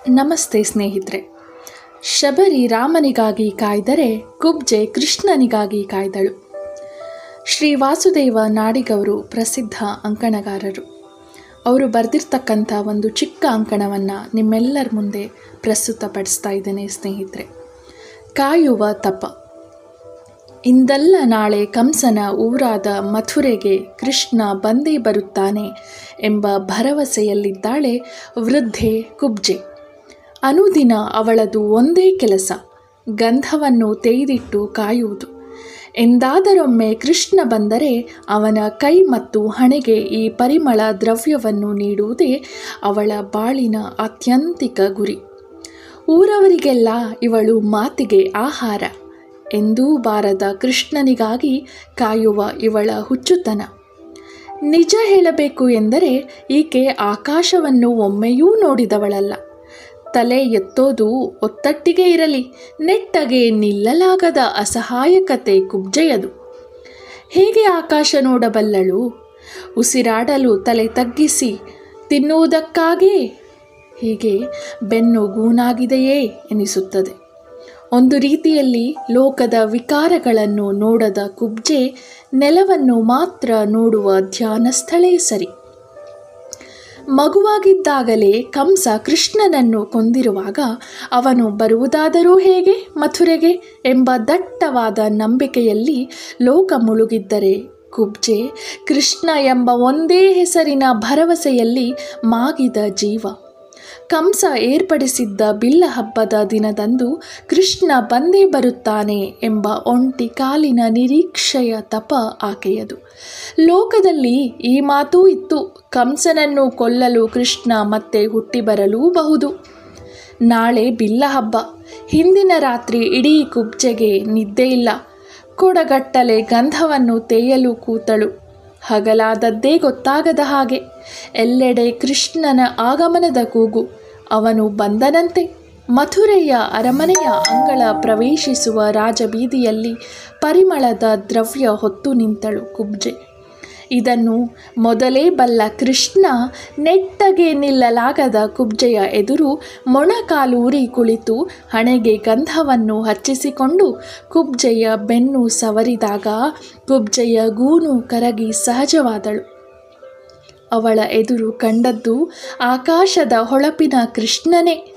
ನಮಸ್ತೆ ಸ್ನೇಹಿತರೆ. ಶಬರಿ ರಾಮನಿಗಾಗಿ ಕಾಯ್ದರೆ ಕುಬ್ಜೆ ಕೃಷ್ಣನಿಗಾಗಿ ಕಾಯ್ದಳು. ಶ್ರೀ ವಾಸುದೇವ ನಾಡಿಗವರು ಪ್ರಸಿದ್ಧ ಅಂಕಣಗಾರರು. ಅವರು ಬರೆದಿರ್ತಕ್ಕಂಥ ಒಂದು ಚಿಕ್ಕ ಅಂಕಣವನ್ನು ನಿಮ್ಮೆಲ್ಲರ ಮುಂದೆ ಪ್ರಸ್ತುತಪಡಿಸ್ತಾ ಇದ್ದೇನೆ ಸ್ನೇಹಿತರೆ. ಕಾಯುವ ತಪ. ಇಂದಲ್ಲ ನಾಳೆ ಕಂಸನ ಊರಾದ ಮಥುರೆಗೆ ಕೃಷ್ಣ ಬಂದೇ ಬರುತ್ತಾನೆ ಎಂಬ ಭರವಸೆಯಲ್ಲಿದ್ದಾಳೆ ವೃದ್ಧೆ ಕುಬ್ಜೆ. ಅನುದಿನ ಅವಳದು ಒಂದೇ ಕೆಲಸ, ಗಂಧವನ್ನು ತೆಗೆದಿಟ್ಟು ಕಾಯುವುದು. ಎಂದಾದರೊಮ್ಮೆ ಕೃಷ್ಣ ಬಂದರೆ ಅವನ ಕೈ ಮತ್ತು ಹಣೆಗೆ ಈ ಪರಿಮಳ ದ್ರವ್ಯವನ್ನು ನೀಡುವುದೇ ಅವಳ ಬಾಳಿನ ಆತ್ಯಂತಿಕ ಗುರಿ. ಊರವರಿಗೆಲ್ಲ ಇವಳು ಮಾತಿಗೆ ಆಹಾರ. ಎಂದೂ ಬಾರದ ಕೃಷ್ಣನಿಗಾಗಿ ಕಾಯುವ ಇವಳ ಹುಚ್ಚುತನ. ನಿಜ ಹೇಳಬೇಕು ಎಂದರೆ ಈಕೆ ಆಕಾಶವನ್ನು ಒಮ್ಮೆಯೂ ನೋಡಿದವಳಲ್ಲ. ತಲೆ ಎತ್ತೋದು ಒತ್ತಟ್ಟಿಗೆ ಇರಲಿ, ನೆಟ್ಟಗೆ ನಿಲ್ಲಲಾಗದ ಅಸಹಾಯಕತೆ ಕುಬ್ಜೆಯದು. ಹೇಗೆ ಆಕಾಶ ನೋಡಬಲ್ಲಳು? ಉಸಿರಾಡಲು ತಲೆ ತಗ್ಗಿಸಿ ತಿನ್ನುವುದಕ್ಕಾಗೇ ಹೀಗೆ ಬೆನ್ನು ಗೂನಾಗಿದೆಯೇ ಎನಿಸುತ್ತದೆ. ಒಂದು ರೀತಿಯಲ್ಲಿ ಲೋಕದ ವಿಕಾರಗಳನ್ನು ನೋಡದ ಕುಬ್ಜೆ ನೆಲವನ್ನು ಮಾತ್ರ ನೋಡುವ ಧ್ಯಾನಸ್ಥಳೇ ಸರಿ. ಮಗುವಾಗಿದ್ದಾಗಲೇ ಕಂಸ ಕೃಷ್ಣನನ್ನು ಕೊಂದಿರುವಾಗ ಅವನು ಬರುವುದಾದರೂ ಹೇಗೆ ಮಥುರೆಗೆ ಎಂಬ ದಟ್ಟವಾದ ನಂಬಿಕೆಯಲ್ಲಿ ಲೋಕ ಮುಳುಗಿದ್ದರೆ ಕುಬ್ಜೆ ಕೃಷ್ಣ ಎಂಬ ಒಂದೇ ಹೆಸರಿನ ಭರವಸೆಯಲ್ಲಿ ಮಾಗಿದ ಜೀವ. ಕಂಸ ಏರ್ಪಡಿಸಿದ್ದ ಬಿಲ್ಲ ಹಬ್ಬದ ದಿನದಂದು ಕೃಷ್ಣ ಬಂದೇ ಬರುತ್ತಾನೆ ಎಂಬ ಒಂಟಿ ಕಾಲಿನ ನಿರೀಕ್ಷೆಯ ತಪ ಆಕೆಯದು. ಲೋಕದಲ್ಲಿ ಈ ಮಾತೂ ಇತ್ತು, ಕಂಸನನ್ನು ಕೊಲ್ಲಲು ಕೃಷ್ಣ ಮತ್ತೆ ಹುಟ್ಟಿ ಬರಲೂಬಹುದು. ನಾಳೆ ಬಿಲ್ಲ ಹಬ್ಬ. ಹಿಂದಿನ ರಾತ್ರಿ ಇಡೀ ಕುಬ್ಜೆಗೆ ನಿದ್ದೆ ಇಲ್ಲ. ಕೊಡಗಟ್ಟಲೆ ಗಂಧವನ್ನು ತೇಯಲು ಕೂತಳು. ಹಗಲಾದದ್ದೇ ಗೊತ್ತಾಗದ ಹಾಗೆ. ಎಲ್ಲೆಡೆ ಕೃಷ್ಣನ ಆಗಮನದ ಕೂಗು. ಅವನು ಬಂದನಂತೆ. ಮಥುರೆಯ ಅರಮನೆಯ ಅಂಗಳ ಪ್ರವೇಶಿಸುವ ರಾಜಬೀದಿಯಲ್ಲಿ ಪರಿಮಳದ ದ್ರವ್ಯ ಹೊತ್ತು ನಿಂತಳು ಕುಬ್ಜೆ. ಇದನ್ನು ಮೊದಲೇ ಬಲ್ಲ ಕೃಷ್ಣ ನೆಟ್ಟಗೆ ನಿಲ್ಲಲಾಗದ ಕುಬ್ಜೆಯ ಎದುರು ಮೊಣಕಾಲೂರಿ ಕುಳಿತು ಹಣೆಗೆ ಗಂಧವನ್ನು ಹಚ್ಚಿಸಿಕೊಂಡು ಕುಬ್ಜೆಯ ಬೆನ್ನು ಸವರಿದಾಗ ಕುಬ್ಜೆಯ ಗೂನು ಕರಗಿ ಸಹಜವಾದಳು. ಅವಳ ಎದುರು ಕಂಡದ್ದು ಆಕಾಶದ ಹೊಳಪಿನ ಕೃಷ್ಣನೇ.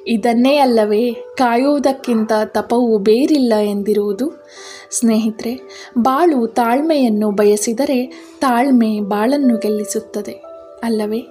ಇದನ್ನೇ ಅಲ್ಲವೇ ಕಾಯುವುದಕ್ಕಿಂತ ತಪವು ಬೇರಿಲ್ಲ ಎಂದಿರುವುದು. ಸ್ನೇಹಿತರೆ, ಬಾಳು ತಾಳ್ಮೆಯನ್ನು ಬಯಸಿದರೆ ತಾಳ್ಮೆ ಬಾಳನ್ನು ಗೆಲ್ಲಿಸುತ್ತದೆ ಅಲ್ಲವೇ?